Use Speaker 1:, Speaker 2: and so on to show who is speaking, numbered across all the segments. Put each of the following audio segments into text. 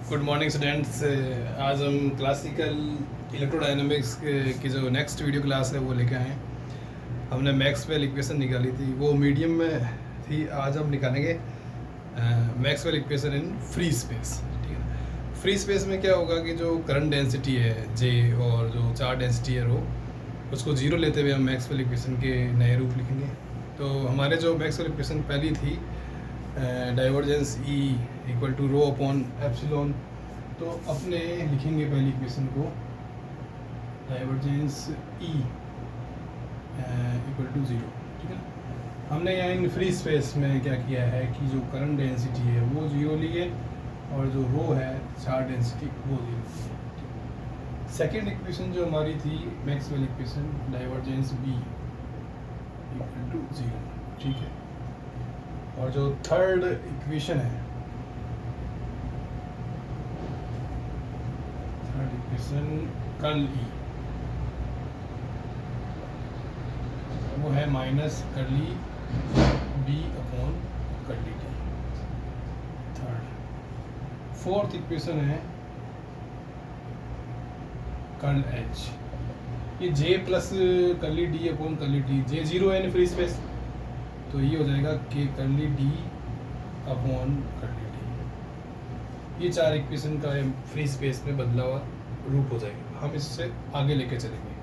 Speaker 1: Good morning students. आज हम classical electrodynamics की जो नेक्स्ट वीडियो क्लास है वो लेके आए हैं। हमने मैक्सवेल इक्वेशन निकाली थी, वो मीडियम में थी। आज हम निकालेंगे Maxwell equation in free space. ठीक है, फ्री स्पेस में क्या होगा कि जो करंट डेंसिटी है जे और जो चार्ज डेंसिटी है रो, उसको जीरो लेते हुए हम मैक्सवेल इक्वेशन के नए रूप लिखेंगे। तो हमारे जो मैक्सवेल इक्वेशन पहली थी divergence E equal to rho upon epsilon, तो अपने लिखेंगे पहली इक्वेशन को divergence E equal to zero. ठीक है, हमने यहाँ इन फ्री स्पेस में क्या किया है कि जो करंट डेंसिटी है वो ज़ीरो ली है और जो रो है चार्ज डेंसिटी वो ज़ीरो। सेकेंड इक्वेशन जो हमारी थी Maxwell equation divergence B equal to zero. ठीक है, और जो थर्ड इक्वेशन है, थर्ड इक्वेशन कर्ल ई, वो है minus curly B upon curly T. Third. Fourth equation है कर्ल एच, ये J plus curly D upon curly T. J zero है फ्री स्पेस, तो ये हो जाएगा के curly D upon curly D. ये चार इक्वेशन का फ्री स्पेस में बदला हुआ रूप हो जाएगा। हम इससे आगे लेके चलेंगे।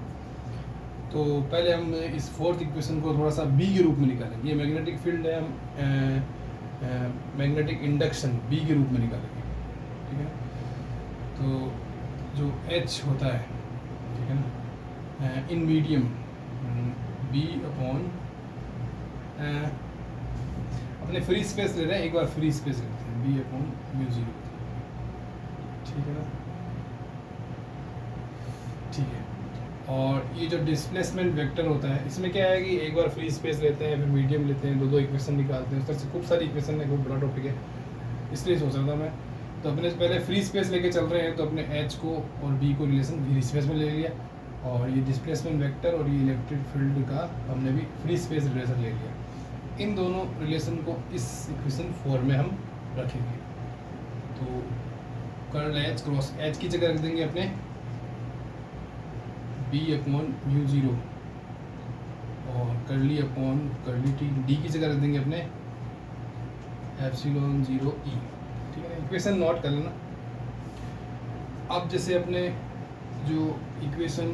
Speaker 1: तो पहले हम इस फोर्थ इक्वेशन को थोड़ा सा बी के रूप में निकालेंगे। ये मैग्नेटिक फील्ड है, हम मैग्नेटिक इंडक्शन बी के रूप में निकालेंगे। ठीक है, तो जो एच होता है, ठीक है ना, इन मीडियम बी अपॉन अपने फ्री स्पेस ले रहे हैं, एक बार फ्री स्पेस लेते हैं बी अपॉन म्यू ज़ीरो। ठीक है ना, ठीक है। और ये जो डिस्प्लेसमेंट वेक्टर होता है, इसमें क्या है कि एक बार फ्री स्पेस लेते हैं, फिर मीडियम लेते हैं, दो इक्वेशन निकालते हैं। उस तरह से खूब सारी इक्वेशन है, बहुत बड़ा टॉपिक है, इसलिए सोच रहा था मैं। तो अपने पहले फ्री स्पेस लेके चल रहे हैं, तो अपने एच को और बी को रिलेशन फ्री स्पेस में ले लिया, और ये डिस्प्लेसमेंट वेक्टर और ये इलेक्ट्रिक फील्ड का हमने भी फ्री स्पेस रिलेशन ले लिया। इन दोनों रिलेशन को इस इक्वेशन 4 में हम रखेंगे। तो कर्ल एच क्रॉस एच की जगह रख देंगे अपने बी अपॉन म्यू ज़ीरो, और curly upon curly T D की जगह रख देंगे अपने एप्सिलॉन ज़ीरो ई। ठीक है ना, इक्वेशन नोट कर लेना। अब जैसे अपने जो इक्वेशन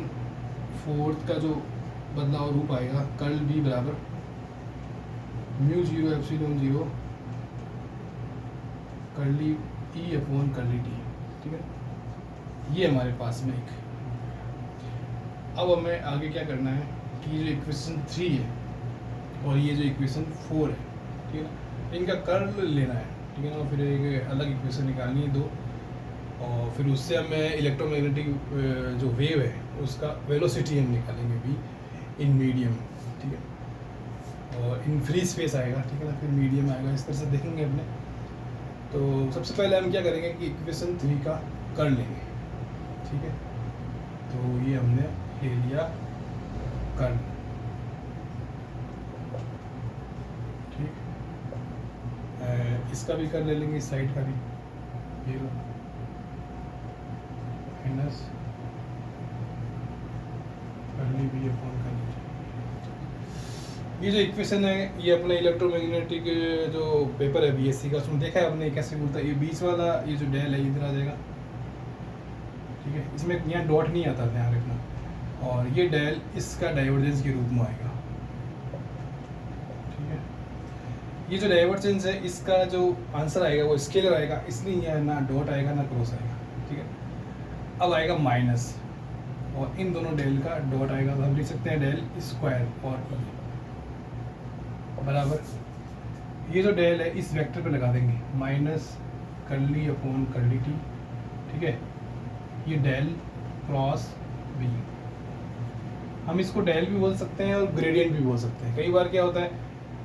Speaker 1: फोर्थ का जो बदलाव रूप आएगा, कर्ल बी बराबर mu zero epsilon zero curly ई अपॉन कर्ली टी। ठीक है, ये हमारे पास में एक। अब हमें आगे क्या करना है कि जो इक्वेशन 3 है और ये जो इक्वेशन 4 है, ठीक है ना, इनका कर्ल लेना है। ठीक है ना, फिर एक अलग इक्वेशन निकालनी है दो, और फिर उससे हमें इलेक्ट्रोमैग्नेटिक जो वेव है उसका वेलोसिटी हम निकालेंगे बी इन मीडियम। ठीक है, और इन फ्री स्पेस आएगा। ठीक है ना, फिर मीडियम आएगा, इस तरह से देखेंगे अपने। तो सबसे पहले हम क्या करेंगे कि इक्वेशन 3 का कर्ल लेंगे। ठीक है, तो ये हमने ले लिया कर्ल। ठीक, इसका भी कर्ल ले लेंगे, इस साइड का भी, ये लो minus curly B upon curly. ये जो इक्वेशन है ये अपने इलेक्ट्रोमैग्नेटिक जो पेपर है बीएससी का, उसमें देखा है आपने कैसे बोलता है। ये बीच वाला ये जो डेल है इधर आ जाएगा। ठीक है, इसमें यहाँ डॉट नहीं आता, ध्यान रखना। और ये डेल इसका डाइवर्जेंस के रूप में आएगा। ठीक है, ये जो डाइवर्जेंस है इसका जो आंसर आएगा वो स्केलर आएगा, इसलिए यहाँ ना डॉट आएगा ना क्रॉस आएगा। ठीक है, अब आएगा माइनस, और इन दोनों डेल का डॉट आएगा, तो हम लिख सकते हैं डेल स्क्वायर और बराबर ये जो डेल है इस वेक्टर पे लगा देंगे, minus curly upon curly T. ठीक है, ये डेल क्रॉस बी, हम इसको डेल भी बोल सकते हैं और ग्रेडियंट भी बोल सकते हैं। कई बार क्या होता है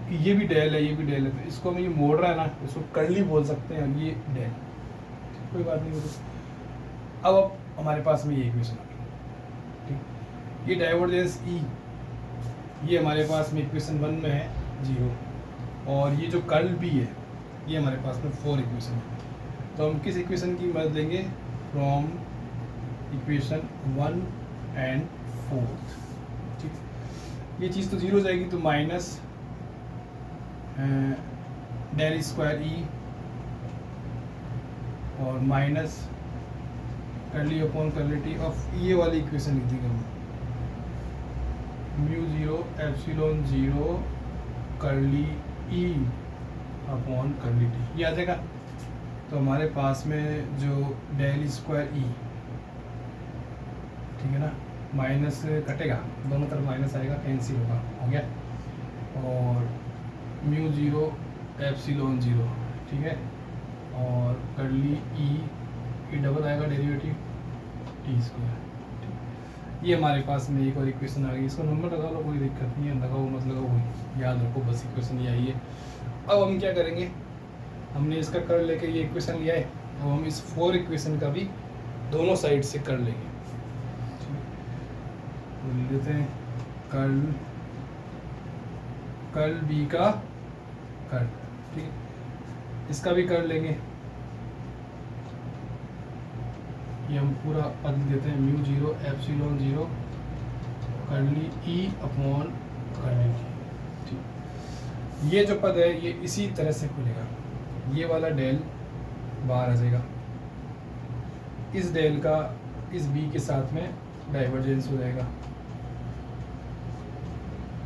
Speaker 1: कि ये भी डेल है ये भी डेल है, तो इसको हम ये मोड़ रहा है ना, इसको कर्ली बोल सकते हैं, और ये डेल, कोई बात नहीं होती। अब हमारे पास में ये इक्वेशन आ गई। ठीक, ये डाइवर्जेंस ई, ये हमारे पास में इक्वेशन 1 में है 0, और ये जो कर्ल बी है ये हमारे पास में 4 इक्वेशन है। तो हम किस इक्वेशन की मदद लेंगे? From equation 1 and 4। ठीक, ये चीज़ तो जीरो हो जाएगी, तो माइनस डेल स्क्वायर ई और माइनस करली अपॉन करली ऑफ ये वाली इक्वेशन लिख देंगे हम, म्यू जीरो एप्सिलॉन जीरो करली ई अपॉन करली टी, ये आ जाएगा। तो हमारे पास में जो डेल स्क्वायर ई, ठीक है ना, माइनस कटेगा, दोनों तरफ माइनस आएगा, कैंसिल होगा, हो गया। और म्यू जीरो एप्सिलॉन जीरो, ठीक है, और करली ई, ये डबल आएगा डेरिवेटिव टी स्क्वायर। ये हमारे पास में एक और इक्वेशन आ गई, इसको नंबर लगा लो, कोई दिक्कत नहीं है, लगाओ मत लगाओ, वही याद रखो, बस इक्वेशन ये आई है। अब हम क्या करेंगे, हमने इसका कर लेके ये इक्वेशन लिया है, अब हम इस 4 इक्वेशन का भी दोनों साइड से कर लेंगे। लिख देते हैं कर्ल बी का कर्ल, ठीक है, इसका भी कर लेंगे। ये हम पूरा पद लिख देते हैं, म्यू जीरो एप्सिलॉन जीरो करली ई अपॉन करली टी, ठीक। ये जो पद है ये इसी तरह से खुलेगा, ये वाला डेल बाहर आ जाएगा, इस डेल का इस बी के साथ में डाइवर्जेंस हो जाएगा,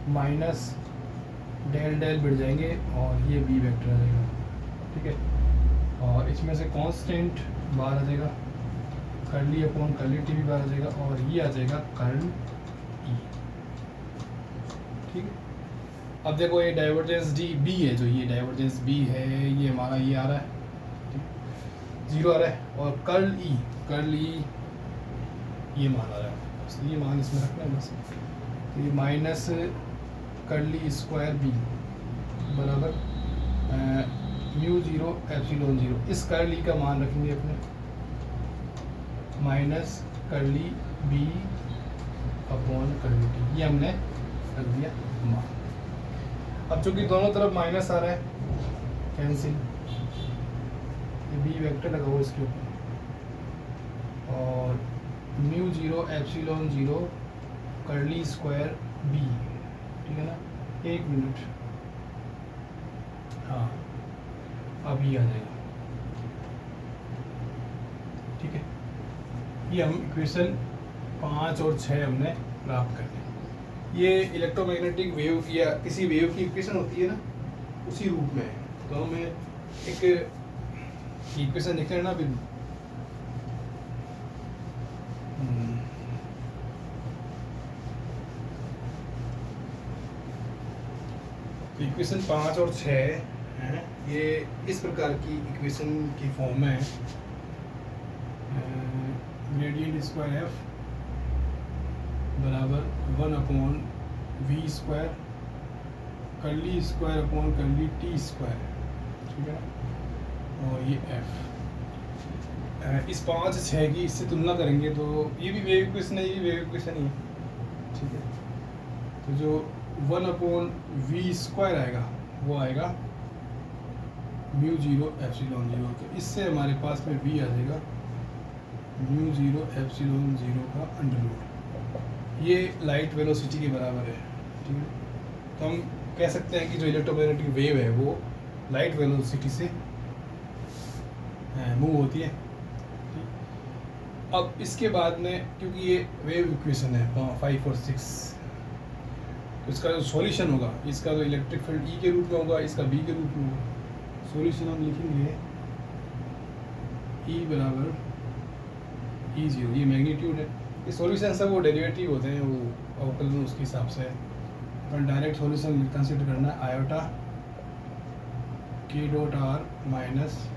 Speaker 1: माइनस डेल डेल बढ़ जाएंगे और ये बी वेक्टर आ जाएगा, ठीक है। और इसमें से कांस्टेंट बाहर आ जाएगा, करली अपॉन करली टी भी बाहर आ जाएगा, और ये आ जाएगा कर्ल ई, ठीक है। अब देखो ये डाइवर्जेंस डी बी है, जो ये डाइवर्जेंस बी है, ये हमारा ये आ रहा है, जीरो आ रहा है, और कर्ल ई ये मान आ रहा है, तो ये मान इसमें रखना है बस। तो ये माइनस करली स्क्वायर बी बराबर म्यू जीरो एप्सिलॉन जीरो, इस कर्ल ई का मान रखेंगे अपने, माइनस करली बी अपॉन करली टी, ये हमने रख दिया मान। अब चूंकि दोनों तरफ माइनस आ रहा है, कैंसिल, ये बी वेक्टर लगाओ इसके ऊपर, और म्यू जीरो एप्सिलॉन जीरो करली स्क्वायर बी, ठीक है ना, 1 मिनट, हाँ अब ये आ जाएगा, ठीक है। ये हम इक्वेशन 5 और 6 हमने प्राप्त कर ली। ये इलेक्ट्रोमैग्नेटिक वेव या किसी वेव की इक्वेशन होती है ना, उसी रूप में है। तो हमें एक इक्वेशन लिख लेना फिर, इक्वेशन 5 और 6 हैं, ये इस प्रकार की इक्वेशन की फॉर्म में है, ग्रेडियंट स्क्वायर एफ बराबर 1 अपॉन वी स्क्वायर करली स्क्वायर अपॉन करली टी स्क्वायर, ठीक है ना, और ये एफ। इस 5 6 की इससे तुलना करेंगे तो ये भी वेव इक्वेशन है, ये भी वेव इक्वेशन ही है, ठीक है। तो जो 1 अपॉन वी स्क्वायर आएगा वो आएगा म्यू जीरो एप्सिलॉन जीरो, तो इससे हमारे पास में वी आ जाएगा म्यू जीरो एप्सिलॉन जीरो का अंडर रूट, ये लाइट वेलोसिटी के बराबर है, ठीक है। तो हम कह सकते हैं कि जो इलेक्ट्रोमैग्नेटिक वेव है वो लाइट वेलोसिटी से मूव होती है। अब इसके बाद में क्योंकि ये वेव इक्वेशन है 5 और 6, तो इसका जो सॉल्यूशन होगा, इसका जो इलेक्ट्रिक फील्ड ई के रूप में होगा, इसका बी के रूप में होगा। सॉल्यूशन हम लिखेंगे ई बराबर ई जीरो, ये मैग्नीट्यूड है, ये सॉल्यूशन सब वो डेरिवेटिव होते हैं, वो अवकलन उसके हिसाब से है। अपन डायरेक्ट सॉल्यूशन कंसिडर करना है, आयोटा के dot are minus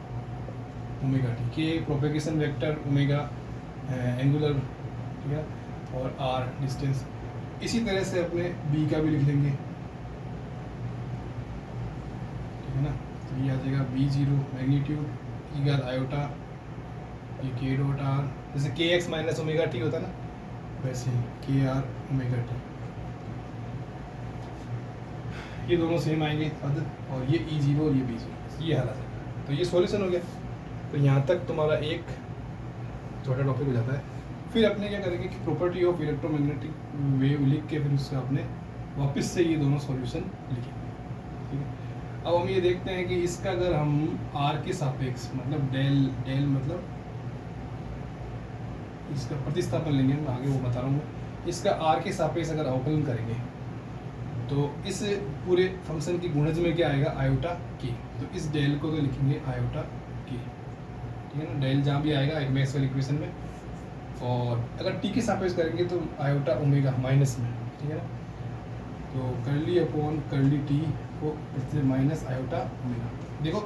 Speaker 1: omega T, के प्रोपेगेशन वेक्टर, ओमेगा एंगुलर, ठीक है, और आर डिस्टेंस। इसी तरह से अपने बी का भी लिख लेंगे, ठीक है ना। तो ये आ जाएगा बी जीरो मैग्नीट्यूड, ई का आयोटा, ये के डॉट आर, जैसे के एक्स माइनस ओमेगा टी होता है ना, वैसे ही के आर ओमेगा टी, ये दोनों सेम आएंगे पद, और ये ई जीरो और ये बी जीरो, ये हाल आ जाएगा। तो ये सॉल्यूशन हो गया। तो यहाँ तक तुम्हारा एक छोटा टॉपिक हो जाता है। फिर अपने क्या करेंगे कि प्रॉपर्टी ऑफ इलेक्ट्रोमैग्नेटिक वेव लिख के फिर उसका अपने वापस से ये दोनों सॉल्यूशन लिखेंगे, ठीक है। अब हम ये देखते हैं कि इसका अगर हम आर के सापेक्ष मतलब डेल मतलब इसका प्रतिस्थापन लेंगे, मैं आगे वो बता रहा हूँ। इसका आर के सापेक्ष अगर अवकलन करेंगे तो इस पूरे फंक्शन की गुणज में क्या आएगा, आयोटा के। तो इस डेल को तो लिखेंगे आयोटा के, ठीक है ना। डेल जहाँ भी आएगा एक मैक्सवेल इक्वेशन में, और अगर टी के सापेक्ष करेंगे तो आयोटा ओमेगा माइनस में, ठीक है ना। तो कर्ली अपॉन कर्ली टी को इससे माइनस आयोटा ओमेगा। देखो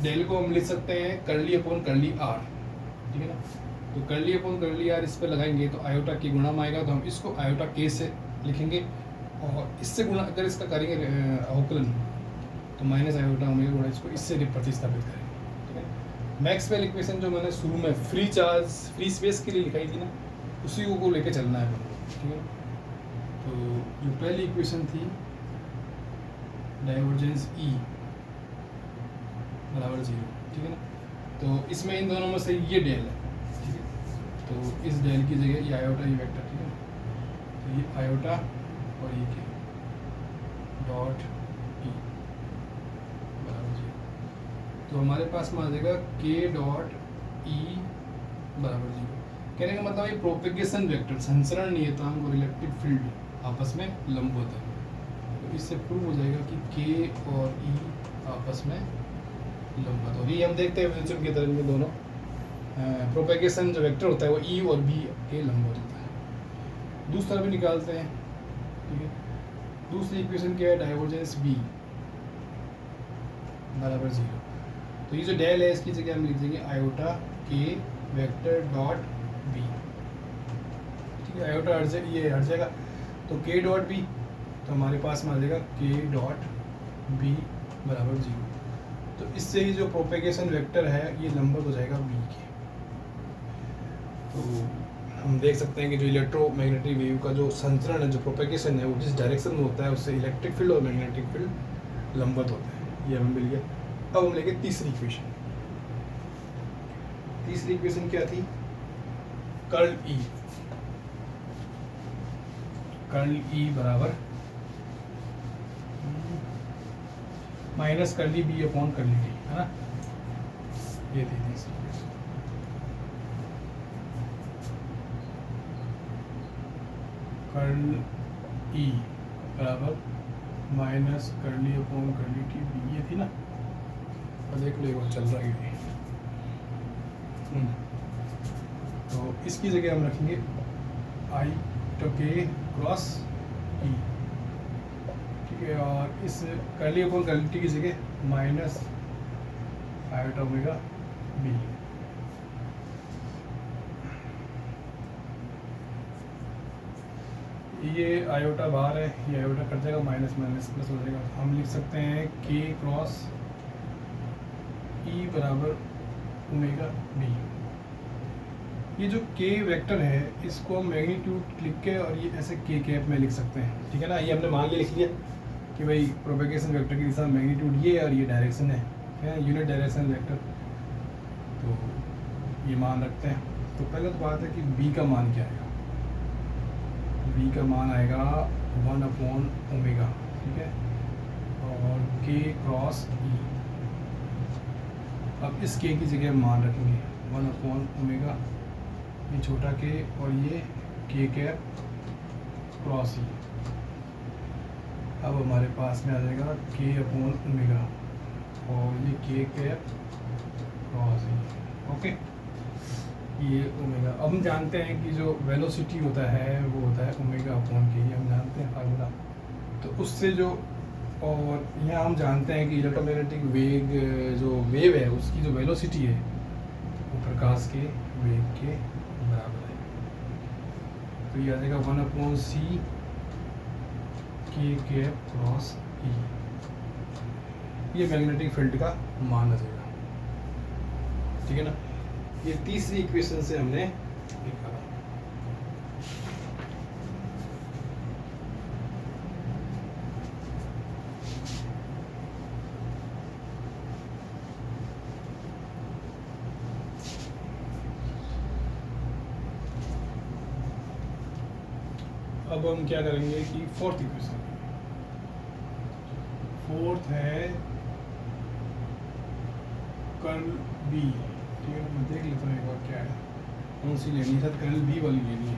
Speaker 1: डेल को हम लिख सकते हैं कर्ली अपॉन कर्ली आर, ठीक है ना। तो कर्ली अपॉन कर्ली आर इस पर लगाएंगे तो आयोटा के गुणा में आएगा, तो हम इसको आयोटा के से लिखेंगे, और इससे गुणा अगर इसका करेंगे अवकलन तो माइनस आयोटा ओमेगा गुणा इसको इससे प्रतिस्थापित करेंगे, ठीक है। मैक्सवेल इक्वेशन जो मैंने शुरू में फ्री स्पेस के लिए लिखाई थी ना, उसी को लेके चलना है, ठीक है। तो जो पहली इक्वेशन थी डाइवर्जेंस ई बराबर 0, ठीक है ना। तो इसमें इन दोनों में से ये डेल है, ठीक है। तो इस डेल की जगह ये आयोटा ई वेक्टर, ठीक है। तो ये आयोटा और ये के डॉट ई बराबर 0। तो हमारे पास में आ जाएगा के डॉट ई बराबर 0। कहने का मतलब ये प्रोपेगेशन वेक्टर संचरण नियतांक और इलेक्ट्रिक फील्ड आपस में लंब होता है। तो इससे प्रूव हो जाएगा कि के और ई आपस में लंबवत, और ये हम देखते हैं विल्सन के तरंग में दोनों प्रोपेगेशन जो वेक्टर होता है वो ई और बी के लंबवत होता है। दूसरा भी निकालते हैं, ठीक है। दूसरी इक्वेशन क्या है, डाइवर्जेंस बी बराबर 0। तो ये जो डेल है इसकी जगह हम लिख देंगे आयोटा के वेक्टर डॉट बी, ठीक है। आयोटा ये हट जाएगा, तो के डॉट बी, तो हमारे पास में आ जाएगा के डॉट बी बराबर 0। तो इससे ही जो प्रोपेगेशन वेक्टर है ये लंबवत हो जाएगा बी के। तो हम देख सकते हैं कि जो इलेक्ट्रोमैग्नेटिक वेव का जो संचरण है, जो प्रोपेगेशन है, वो जिस डायरेक्शन में होता है उससे इलेक्ट्रिक फील्ड और मैग्नेटिक फील्ड लंबवत होते हैं। ये हमें मिल गया। अब हम लेंगे तीसरी इक्वेशन। तीसरी इक्वेशन क्या थी, कर्ल ई। कर्ल ई बराबर minus curly B upon curly T, है ना। ये थी तीसरी इक्वेशन। कर्ल ई बराबर minus curly upon curly T B, ये थी ना। और देख लो वो चल रहा है। तो इसकी जगह हम रखेंगे आई तो के क्रॉस ई, ठीक है। और इस कर्ली अपॉन कर्ली टी की जगह माइनस आयोटा ओमेगा बी। ये आयोटा बाहर है, ये आयोटा कट जाएगा, माइनस माइनस प्लस हो जाएगा। हम लिख सकते हैं के क्रॉस ई बराबर ओमेगा बी। ये जो के वेक्टर है इसको हम मैग्नीट्यूड लिख के और ये ऐसे के कैप में लिख सकते हैं, ठीक है ना। ये हमने मान लिया, लिख लिया कि भाई प्रोपेगेशन वेक्टर की दिशा मैग्नीट्यूड ये और ये डायरेक्शन है यूनिट डायरेक्शन वेक्टर। तो ये मान रखते हैं। तो पहले तो बात है कि बी का मान क्या आएगा। बी का मान आएगा 1 अपॉन ओमेगा, ठीक है, और के क्रॉस ई। अब इस के की जगह मान रखेंगे 1 अपॉन ओमेगा, ये छोटा के और ये के कैप क्रॉस ई। अब हमारे पास में आ जाएगा के अपॉन ओमेगा और ये के कैप क्रॉस ई, ओके। ये ओमेगा, अब हम जानते हैं कि जो वेलोसिटी होता है वो होता है ओमेगा अपॉन के, ये हम जानते हैं फार्मूला। तो उससे जो, और यहाँ हम जानते हैं कि इलेक्ट्रोमैग्नेटिक वेग जो वेव है उसकी जो वेलोसिटी है वो प्रकाश के वेग के बराबर है। तो ये आ जाएगा 1 अपॉन सी के कैप क्रॉस ई। ये मैग्नेटिक फील्ड का मान आ जाएगा, ठीक है ना। ये तीसरी इक्वेशन से हमने निकाला। अब हम क्या करेंगे कि फोर्थ इक्वेशन, फोर्थ है कर्ल बी। ठीक है, मैं देख लेता हूँ एक बार क्या है, कौन सी लेनी है, शायद कर्ल बी वाली लेनी है।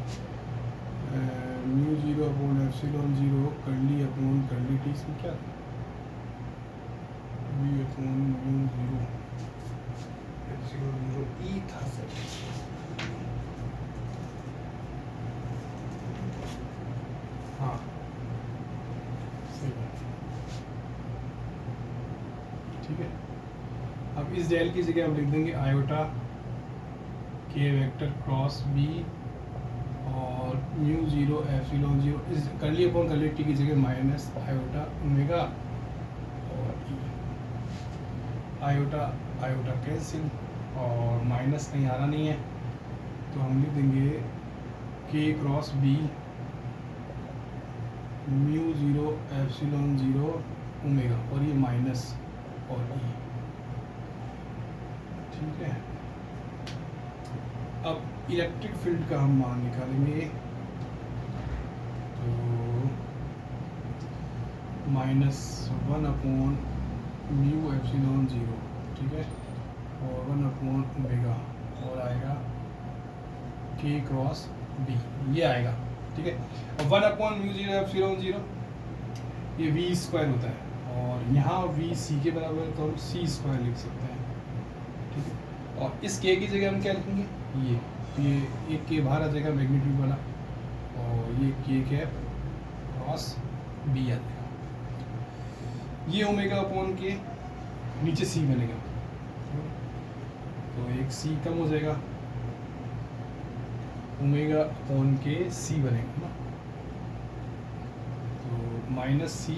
Speaker 1: Mu zero upon epsilon zero curly upon curly T, इसमें क्या B upon mu zero epsilon zero E था सर। हाँ सही बात, ठीक है। अब इस डेल की जगह हम लिख देंगे आयोटा के वेक्टर क्रॉस बी और म्यू जीरो एप्सिलॉन जीरो, इस कर्ली अपॉन कर्ली टी की जगह माइनस आयोटा ओमेगा और ई। आयोटा आयोटा कैंसिल और माइनस कहीं आ रहा नहीं है, तो हम लिख देंगे k cross B mu zero epsilon zero omega और ये माइनस और ई। ठीक है, अब इलेक्ट्रिक फील्ड का हम मान निकालेंगे, तो -1 अपॉन म्यू एप्सिलॉन जीरो, ठीक है, और 1 अपॉन ओमेगा और आएगा के क्रॉस बी, ये आएगा। ठीक है, और 1 upon mu zero epsilon zero ये वी स्क्वायर होता है, और यहाँ वी सी के बराबर है, तो हम सी स्क्वायर लिख सकते हैं। ठीक है, और इस के की जगह हम क्या लिखेंगे, ये एक के बाहर आ जाएगा मैग्नीट्यूड वाला, और ये के कैप क्रॉस बी आ जाएगा। ये ओमेगा अपॉन के नीचे सी बनेगा, तो एक सी कम हो जाएगा, ओमेगा अपॉन के सी बनेगा ना, तो माइनस सी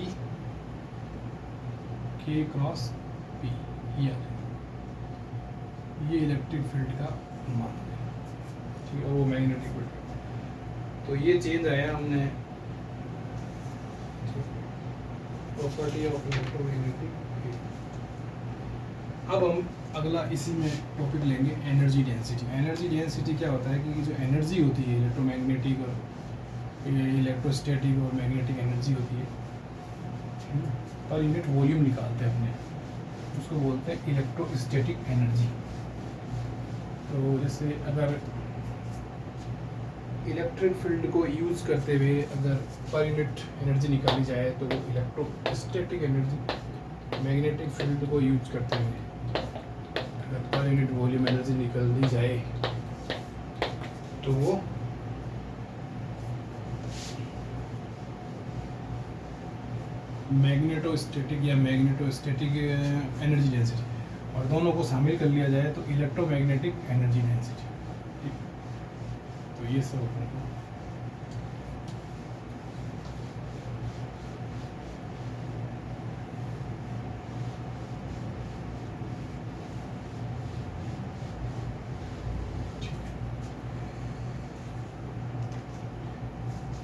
Speaker 1: के क्रॉस बी ये आ जाएगा। ये इलेक्ट्रिक फील्ड का मान है, ठीक है, और वो मैग्नेटिक फील्ड। तो ये चेंज आया हमने प्रॉपर्टी ऑफ इलेक्ट्रोमैग्नेटिक फील्ड। अब हम अगला इसी में टॉपिक लेंगे एनर्जी डेंसिटी। एनर्जी डेंसिटी क्या होता है कि जो एनर्जी होती है इलेक्ट्रोमैग्नेटिक और इलेक्ट्रोस्टैटिक और मैग्नेटिक एनर्जी होती है, पर यूनिट वॉल्यूम निकालते हैं अपने, उसको बोलते हैं इलेक्ट्रोस्टैटिक एनर्जी। तो जैसे अगर इलेक्ट्रिक फील्ड को यूज़ करते हुए अगर पर यूनिट एनर्जी निकाली जाए तो वो इलेक्ट्रोस्टैटिक एनर्जी। मैग्नेटिक फील्ड को यूज करते हुए अगर पर यूनिट वॉल्यूम एनर्जी निकल दी जाए तो वो मैग्नेटोस्टैटिक या मैग्नेटोस्टैटिक एनर्जी डेंसिटी, और दोनों को शामिल कर लिया जाए तो इलेक्ट्रोमैग्नेटिक एनर्जी डेंसिटी। तो ये सब अपने को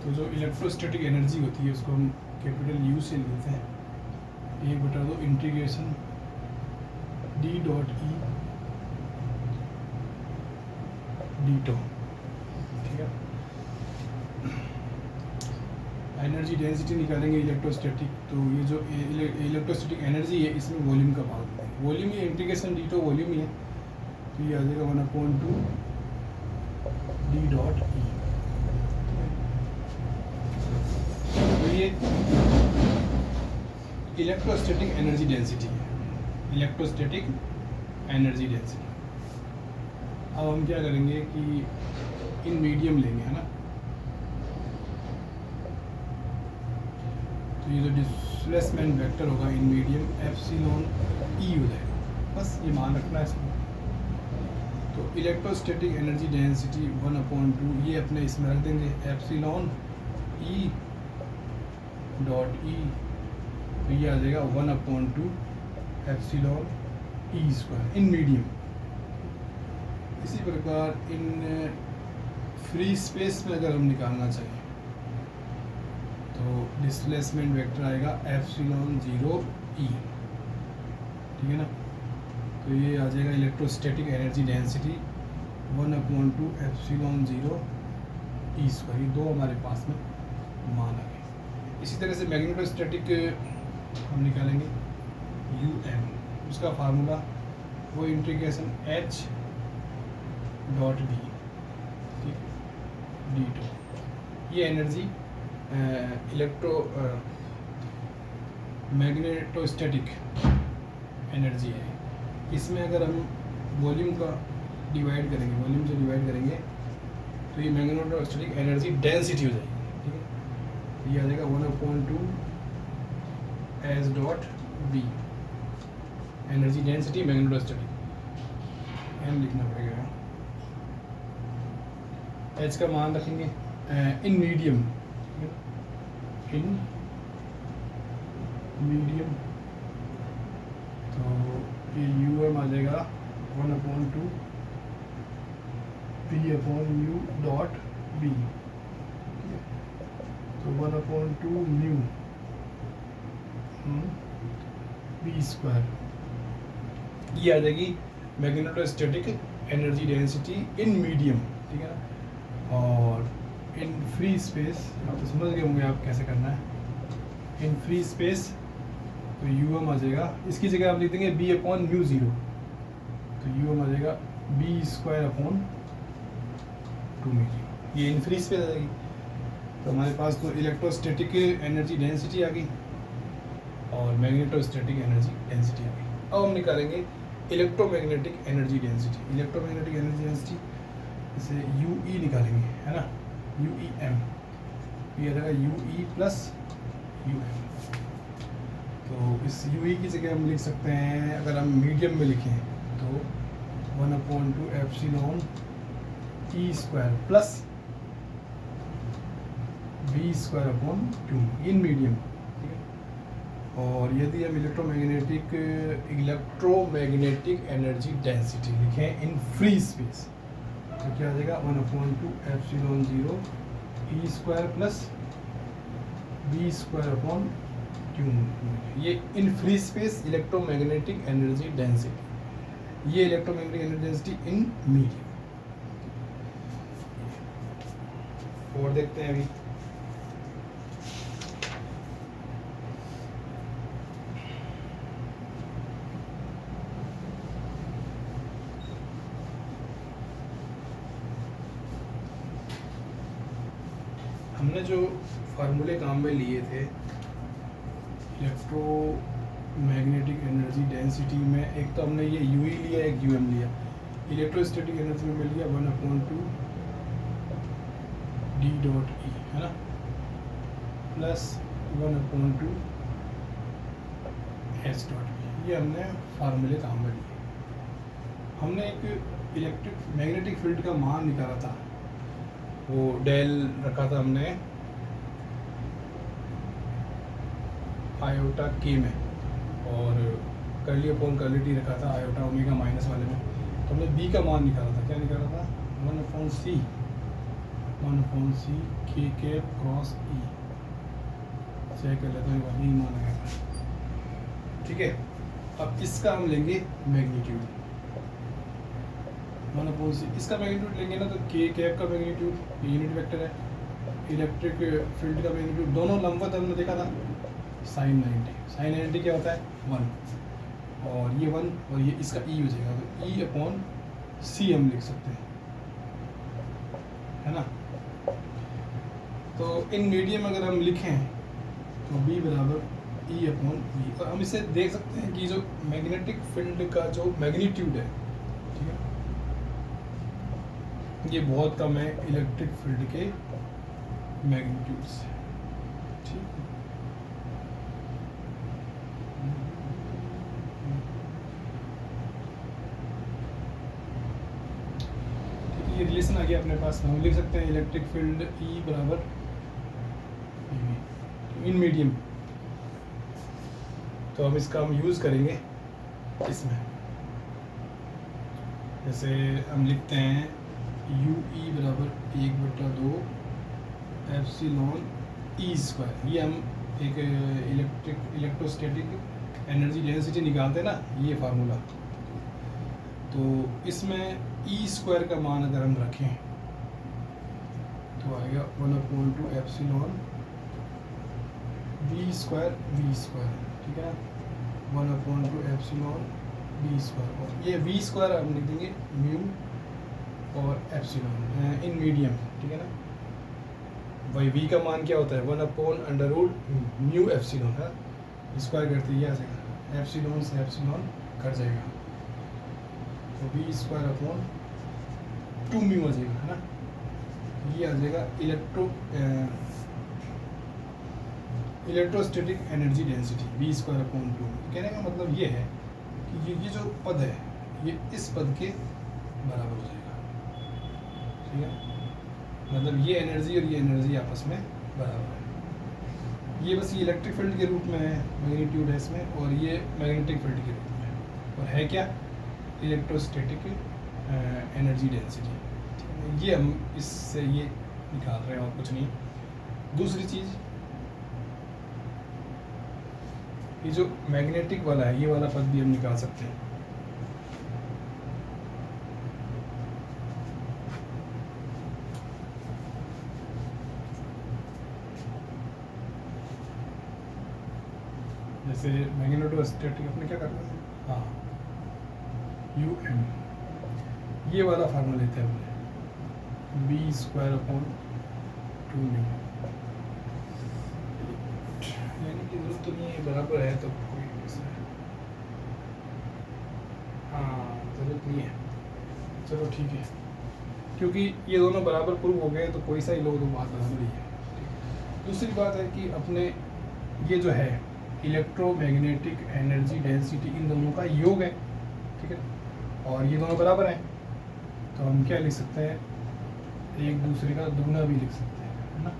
Speaker 1: तो जो इलेक्ट्रोस्टैटिक एनर्जी होती है उसको हम कैपिटल यू से लेते हैं। ये बता दो integration D dot E D tau. ठीक है, एनर्जी डेंसिटी निकालेंगे इलेक्ट्रोस्टैटिक, तो ये जो इलेक्ट्रोस्टैटिक एनर्जी है इसमें वॉल्यूम का भाग होता है। वॉल्यूम ही इंटीग्रेशन डी टो वॉल्यूम ही है, तो ये आ जाएगा 1/2 डी डॉट ई। तो ये इलेक्ट्रोस्टैटिक एनर्जी डेंसिटी है, इलेक्ट्रोस्टैटिक एनर्जी डेंसिटी। अब हम क्या करेंगे कि इन मीडियम लेंगे, है ना, तो ये जो डिस्प्लेसमेंट वेक्टर होगा इन मीडियम एप्सिलॉन ई हो जाएगा, बस ये मान रखना है इसमें। तो इलेक्ट्रोस्टैटिक एनर्जी डेंसिटी 1/2 ये अपने इसमें रख देंगे एप्सिलॉन ई डॉट ई, तो ये आ जाएगा 1/2 epsilon E square in medium. इसी प्रकार इन फ्री स्पेस में अगर हम निकालना चाहिए तो डिस्प्लेसमेंट वेक्टर आएगा एप्सिलॉन 0 ई। ठीक है ना, तो ये आ जाएगा electrostatic energy density 1/2 epsilon 0 E square. ये दो हमारे पास में मान आ गए। इसी तरह से मैग्नेटोस्टैटिक हम निकालेंगे UM, उसका फार्मूला वो इंटीग्रेशन H डॉट डी, ठीक, D2। ये एनर्जी मैग्नेटोस्टैटिक एनर्जी है। इसमें अगर हम वॉल्यूम का डिवाइड करेंगे, वॉल्यूम से डिवाइड करेंगे तो ये मैग्नेटोस्टैटिक एनर्जी डेंसिटी हो जाएगी, ठीक है। ये आ जाएगा 1/2 S dot B, energy density magnetostatic, M लिखना पड़ेगा। एच का मान रखेंगे इन मीडियम, इन मीडियम, तो ये UM आ जाएगा 1/2 P/U डॉट बी, तो 1/2 म्यू बी स्क्वायर। ये आ जाएगी magnetostatic energy density in medium, ठीक है ना। और इन फ्री स्पेस आप तो समझ गए होंगे आप कैसे करना है। इन फ्री स्पेस तो UM आ जाएगा, इसकी जगह आप लिख देंगे B/μ0, तो UM आ जाएगा B² 2 मीडियम। ये इन फ्री स्पेस आ जाएगी। तो हमारे पास तो इलेक्ट्रोस्टैटिक एनर्जी डेंसिटी आ गई और मैग्नेटोस्टैटिक एनर्जी डेंसिटी आ गई। अब हम निकालेंगे electromagnetic energy density. Electromagnetic energy density जैसे UE निकालेंगे, है ना, UEM, ये आ जाएगा UE प्लस UM। तो इस UE की जगह हम लिख सकते हैं, अगर हम मीडियम में लिखें तो 1/2 epsilon E² plus B² 2 in medium, ठीक है। और यदि हम इलेक्ट्रोमैग्नेटिक एनर्जी डेंसिटी लिखें इन फ्री स्पेस तो क्या आ जाएगा 1/2 एप्सिलॉन 0 E² प्लस B² 2। ये in free space electromagnetic energy density, ये electromagnetic energy density in medium. और देखते हैं अभी हमने जो फार्मूले काम में लिए थे इलेक्ट्रोमैग्नेटिक एनर्जी डेंसिटी में, एक तो हमने ये UE लिया, एक UM लिया। इलेक्ट्रोस्टैटिक एनर्जी में मिल गया 1/2 D डॉट E, है ना, प्लस 1/2 S डॉट B। ये हमने फार्मूले काम में लिए। हमने एक इलेक्ट्रिक मैग्नेटिक फील्ड का मान निकाला था, वो डेल रखा था हमने आयोटा K में, और कर्ली अपॉन कर्ली T रखा था आयोटा ओमेगा माइनस वाले में। तो हमने B का मान निकाला था, क्या निकाला था 1/c K cap cross E। Check कर लेते हैं, वही मान आया था, ठीक है। अब इसका हम लेंगे मैग्नीट्यूड 1/c, इसका मैग्नीट्यूड लेंगे ना तो K कैप का मैग्नीट्यूड यूनिट वेक्टर है, इलेक्ट्रिक फील्ड का मैग्नीट्यूड, दोनों लंबवत हमने देखा था sin 90 क्या होता है 1, और ये 1 और ये इसका E हो जाएगा, तो E/c हम लिख सकते हैं, है ना। तो इन मीडियम अगर हम लिखें तो B बराबर E/v, और हम इसे देख सकते हैं कि जो मैग्नेटिक फील्ड का जो मैग्नीट्यूड है, ठीक है, ये बहुत कम है इलेक्ट्रिक फील्ड के मैग्नीट्यूड से, ठीक है। ये रिलेशन आ गया अपने पास में, हम लिख सकते हैं इलेक्ट्रिक फील्ड E बराबर इन मीडियम। तो हम इसका हम यूज़ करेंगे इसमें, जैसे हम लिखते हैं UE बराबर 1/2 एप्सिलॉन E²। ये हम एक इलेक्ट्रोस्टैटिक एनर्जी डेंसिटी निकालते हैं ना, ये फार्मूला। तो इसमें E² का मान अगर हम रखें तो आएगा 1/2 एप्सिलॉन v स्क्वायर, ठीक है ना, 1/2 एप्सिलॉन v स्क्वायर, और ये v स्क्वायर हम लिख देंगे म्यू और एप्सिलॉन इन मीडियम, ठीक है ना। भाई v का मान क्या होता है 1/√μ एप्सिलॉन है, स्क्वायर करते ही आ जाएगा, एप्सिलॉन से एप्सिलॉन कट जाएगा, तो v स्क्वायर अपॉन 2μ आ जाएगा, है ना। ये आ जाएगा electrostatic energy density v square upon 2। कहने का मतलब ये है कि ये जो पद है ये इस पद के बराबर हो जाएगा, ठीक है, मतलब ये एनर्जी और ये एनर्जी आपस में बराबर है। ये बस ये इलेक्ट्रिक फील्ड के रूप में है, मैग्नीट्यूड है इसमें, और ये मैग्नेटिक फील्ड के रूप में है, और है क्या इलेक्ट्रोस्टैटिक एनर्जी डेंसिटी, ये हम इससे ये निकाल रहे हैं और कुछ नहीं। दूसरी चीज़, ये जो मैग्नेटिक वाला है ये वाला पद भी हम निकाल सकते हैं। जैसे मैग्नेटोस्टैटिक अपने क्या करना है, हाँ UM, ये वाला फार्मूला लेते हैं अपने v स्क्वायर अपॉन 2μ, यानी कि जरूरत तो नहीं है, बराबर है तो कोई कैसा है, हाँ जरूरत नहीं है, चलो ठीक है, क्योंकि ये दोनों बराबर प्रूव हो गए तो कोई सा ही लो तो बात बराबर ही है। दूसरी बात है कि अपने ये जो है इलेक्ट्रोमैग्नेटिक एनर्जी डेंसिटी इन दोनों का योग है, ठीक है, और ये दोनों बराबर हैं, तो हम क्या लिख सकते हैं, एक दूसरे का दुगना भी लिख सकते हैं, है ना,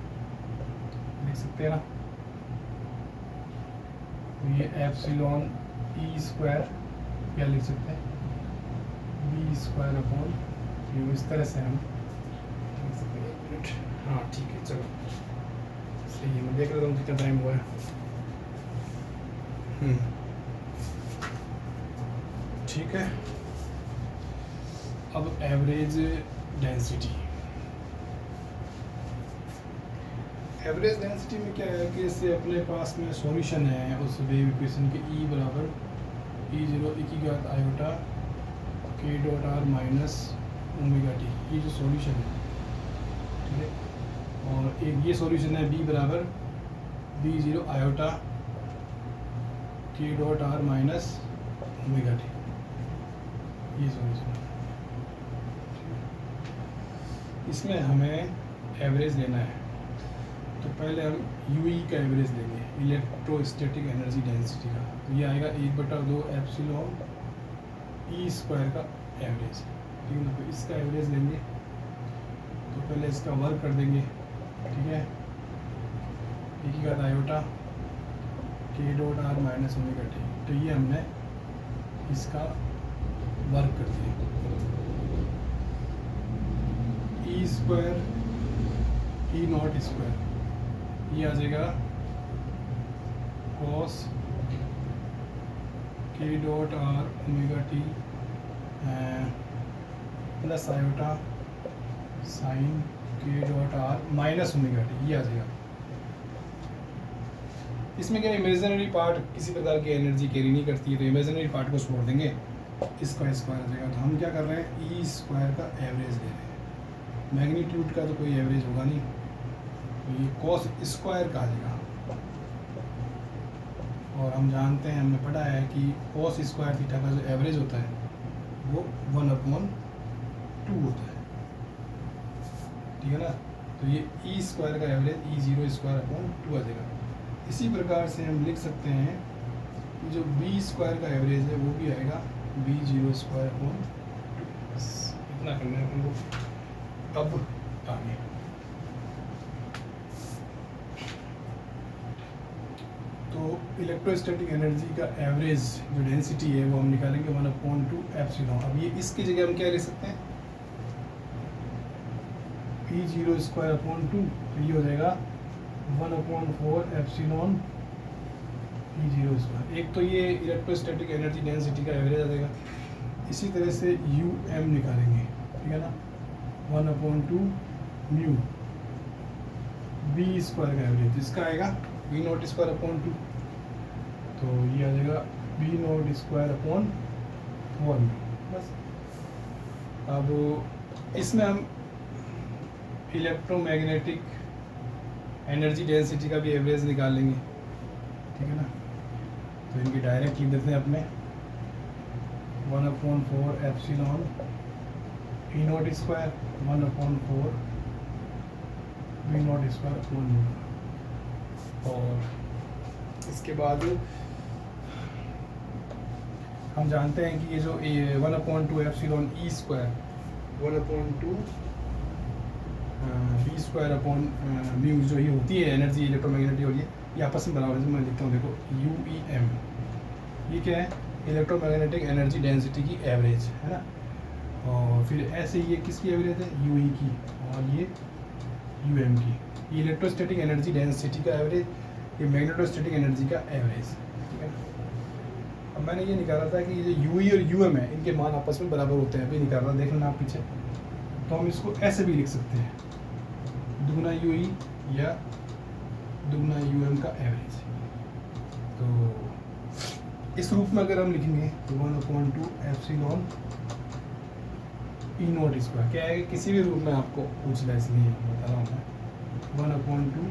Speaker 1: लिख सकते हैं ना। तो ये एप्सिलॉन ई स्क्वायर क्या लिख सकते हैं v स्क्वायर अपॉन म्यू, इस तरह से हम लिख सकते हैं। एक मिनट, हाँ ठीक है, चलो सही है, मैं देख रहा हूँ कितना टाइम हुआ है। ठीक है, अब एवरेज डेंसिटी। एवरेज डेंसिटी में क्या है कि इससे अपने पास में सॉल्यूशन है उस वेव इक्वेशन के E बराबर E0 e की घात iota k dot r minus omega T, ये जो सॉल्यूशन है, ठीक है, और एक ये सॉल्यूशन है B बराबर B0 iota k dot r minus omega T, ये सॉल्यूशन है। इसमें हमें एवरेज लेना है, तो पहले हम UE का एवरेज लेंगे, इलेक्ट्रोस्टैटिक एनर्जी डेंसिटी का, तो ये आएगा 1/2 एप्सिलॉन E स्क्वायर का एवरेज, ठीक है ना। तो इसका एवरेज लेंगे तो पहले इसका वर्क कर देंगे, ठीक है, e की घात iota k dot r minus omega T, तो ये हमने इसका वर्क कर दिया, E square E not square, ये आ जाएगा cos k dot r omega T plus iota sine k dot r minus omega T, ये आ जाएगा। इसमें क्या इमेजिनरी पार्ट किसी प्रकार की एनर्जी कैरी नहीं करती है, तो इमेजिनरी पार्ट को छोड़ देंगे, इसका स्क्वायर आ जाएगा। तो हम क्या कर रहे हैं, E स्क्वायर का एवरेज ले रहे हैं, मैग्नीट्यूड का तो कोई एवरेज होगा नहीं, तो ये cos स्क्वायर का आ जाएगा, और हम जानते हैं, हमने पढ़ा है कि cos स्क्वायर थीटा का जो एवरेज होता है वो 1/2 होता है, ठीक है ना। तो ये E स्क्वायर का एवरेज E0 स्क्वायर अपॉन 2 आ जाएगा। इसी प्रकार से हम लिख सकते हैं कि जो B स्क्वायर का एवरेज है वो भी आएगा B0 स्क्वायर अपॉन 2। इतना करना है हमको। अब आगे तो इलेक्ट्रोस्टैटिक एनर्जी का एवरेज जो डेंसिटी है वो हम निकालेंगे 1/2 एप्सिलॉन। अब ये इसकी जगह हम क्या ले सकते हैं, E0 स्क्वायर अपॉन 2, तो ये हो जाएगा 1/4 एप्सिलॉन E0 स्क्वायर। एक तो ये इलेक्ट्रोस्टैटिक एनर्जी डेंसिटी का एवरेज आ जाएगा। इसी तरह से UM निकालेंगे, ठीक है ना, 1/2 म्यू B स्क्वायर का एवरेज, इसका आएगा बी नॉट स्क्वायर अपॉन 2, तो ये आ जाएगा बी नॉट स्क्वायर अपॉन 1 बस। अब इसमें हम इलेक्ट्रोमैग्नेटिक एनर्जी डेंसिटी का भी एवरेज निकाल लेंगे, ठीक है ना। तो इनकी डायरेक्ट लिख देते हैं अपने 1/4 epsilon E naught square 1/4 B naught square upon 0। और इसके बाद हम जानते हैं कि ये जो 1/2 epsilon E square 1/2 B square upon mu जो ये होती है एनर्जी इलेक्ट्रोमैग्नेटिक, और ये आपस में बराबर है। मैं लिखता हूँ, देखो यू ई एम, ये क्या है, इलेक्ट्रोमैग्नेटिक एनर्जी डेंसिटी की एवरेज है ना। और फिर ऐसे ये किसकी एवरेज है, यू ई की, और ये यू एम की। ये इलेक्ट्रोस्टैटिक एनर्जी डेंसिटी का एवरेज, ये मैग्नेटोस्टैटिक एनर्जी का एवरेज, ठीक है। अब मैंने ये निकाला था कि ये यू ई और यू एम है, इनके मान आपस में बराबर होते हैं, अभी निकाल रहा, देख लेना आप पीछे। तो हम इसको ऐसे भी लिख सकते हैं, दुगना यू ई या दुगना यू एम का एवरेज। तो इस रूप में अगर हम लिखेंगे तो 1/2 एप्सिलॉन ई नॉट स्क्वायर, क्या है, किसी भी रूप में आपको पूछ लिया इसलिए बता रहा हूँ मैं, 1/2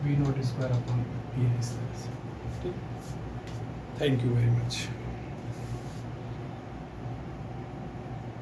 Speaker 1: बी नॉट स्क्वायर अपॉन, ये इस तरह से, ठीक। Thank you very much.